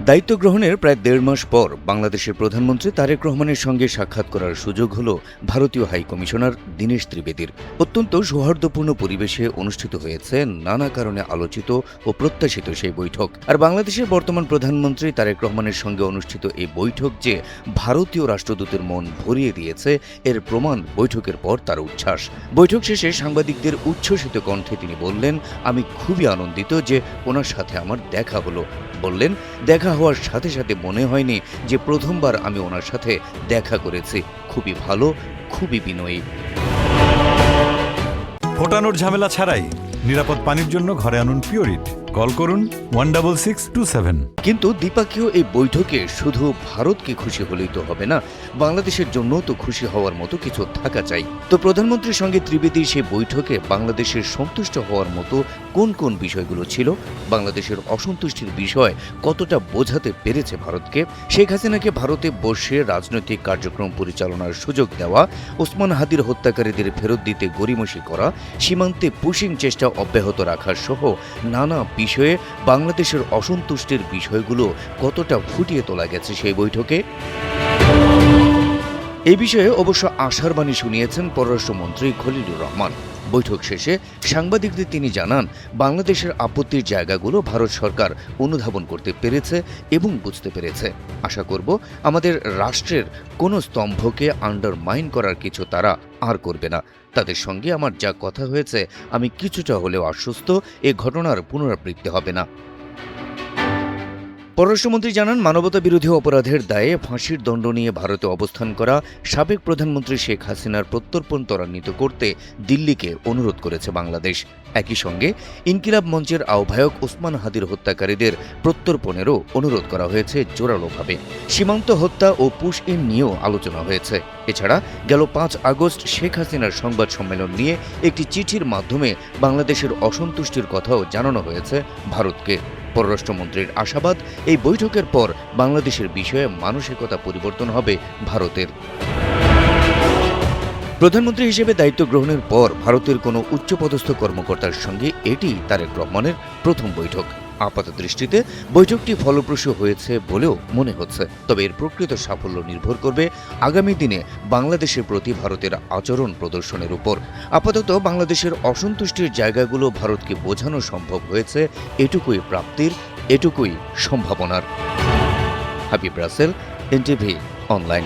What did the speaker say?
দায়িত্ব গ্রহণের প্রায় ১.৫ মাস পর বাংলাদেশের প্রধানমন্ত্রী তারেক রহমানের সঙ্গে সাক্ষাৎ করার সুযোগ হল ভারতীয় হাইকমিশনার দীনেশ ত্রিবেদীর। অত্যন্ত সৌহার্দ্যপূর্ণ পরিবেশে অনুষ্ঠিত হয়েছে নানা কারণে আলোচিত ও প্রত্যাশিত সেই বৈঠক। আর বাংলাদেশের বর্তমান প্রধানমন্ত্রী তারেক রহমানের সঙ্গে অনুষ্ঠিত এই বৈঠক যে ভারতীয় রাষ্ট্রদূতের মন ভরিয়ে দিয়েছে এর প্রমাণ বৈঠকের পর তার উচ্ছ্বাস। বৈঠক শেষে সাংবাদিকদের উচ্ছ্বসিত কণ্ঠে তিনি বললেন, আমি খুবই আনন্দিত যে ওনার সাথে আমার দেখা হলো। বললেন, দেখা হওয়ার সাথে সাথে মনে হয়নি যে প্রথমবার আমি ওনার সাথে দেখা করেছি। খুবই ভালো, খুবই বিনয়ী। ফোটানোর ঝামেলা ছাড়াই নিরাপদ পানির জন্য ঘরে আনুন পিওরিট। কল করুন 16627। কিন্তু দ্বিপাক্ষীয় এই বৈঠকে শুধু ভারতকে খুশি হলেই তো হবে না, বাংলাদেশের জন্য তো খুশি হওয়ার মতো কিছু থাকা চাই। তো প্রধানমন্ত্রীর সঙ্গে ত্রিবেদী সেই বৈঠকে বাংলাদেশের সন্তুষ্ট হওয়ার মতো কোন কোন বিষয়গুলো ছিল, বাংলাদেশের অসন্তুষ্টির বিষয় কতটা বোঝাতে পেরেছে ভারতকে, শেখ হাসিনাকে ভারতে বসে রাজনৈতিক কার্যক্রম পরিচালনার সুযোগ দেওয়া, ওসমান হাদির হত্যাকারীদের ফেরত দিতে গড়িমসি করা, সীমান্তে পুশিং চেষ্টা অব্যাহত রাখা সহ নানা বিষয়ে বাংলাদেশের অসন্তুষ্টির বিষয়গুলো কতটা ফুটিয়ে তোলা গেছে সেই বৈঠকে। এই বিষয়ে অবশ্য আশার বাণী শুনিয়েছেন পররাষ্ট্রমন্ত্রী খলিলুর রহমান। বৈঠক শেষে সাংবাদিকদের তিনি জানান, বাংলাদেশের আপত্তির জায়গাগুলো ভারত সরকার অনুধাবন করতে পেরেছে এবং বুঝতে পেরেছে। আশা করব আমাদের রাষ্ট্রের কোনো স্তম্ভকে আন্ডারমাইন করার কিছু তারা আর করবে না। তাদের সঙ্গে আমার যা কথা হয়েছে আমি কিছুটা হলেও আশ্বস্ত এ ঘটনার পুনরাবৃত্তি হবে না। পররাষ্ট্রমন্ত্রী জানান, মানবতা বিরোধী অপরাধের দায়ে ফাঁসির দণ্ড নিয়ে ভারতে অবস্থান করা সাবেক প্রধানমন্ত্রী শেখ হাসিনার প্রত্যর্পণ ত্বরান্বিত করতে দিল্লিকে অনুরোধ করেছে বাংলাদেশ। একই সঙ্গে ইনকিলাব মঞ্চের আহ্বায়ক ওসমান হাদির হত্যাকারীদের প্রত্যর্পণেরও অনুরোধ করা হয়েছে জোরালোভাবে। সীমান্ত হত্যা ও পুশ ইন নিয়েও আলোচনা হয়েছে। এছাড়া গেল ৫ আগস্ট শেখ হাসিনার সংবাদ সম্মেলন নিয়ে একটি চিঠির মাধ্যমে বাংলাদেশের অসন্তুষ্টির কথাও জানানো হয়েছে ভারতকে। পররাষ্ট্রমন্ত্রীর আশাবাদ, এই বৈঠকের পর বাংলাদেশের বিষয়ে মানসিকতা পরিবর্তন হবে ভারতের। প্রধানমন্ত্রী হিসেবে দায়িত্ব গ্রহণের পর ভারতের কোনো উচ্চপদস্থ কর্মকর্তার সঙ্গে এটি তারেক রহমানের প্রথম বৈঠক। আপাত দৃষ্টিতে বৈঠকটি ফলপ্রসূ হয়েছে বলেও মনে হচ্ছে। তবে এর প্রকৃত সাফল্য নির্ভর করবে আগামী দিনে বাংলাদেশের প্রতি ভারতের আচরণ প্রদর্শনের উপর। আপাতত বাংলাদেশের অসন্তুষ্টির জায়গাগুলো ভারতকে বোঝানো সম্ভব হয়েছে, এটুকুই প্রাপ্তির, এটুকুই সম্ভাবনার। Habib Rasel, NTV online.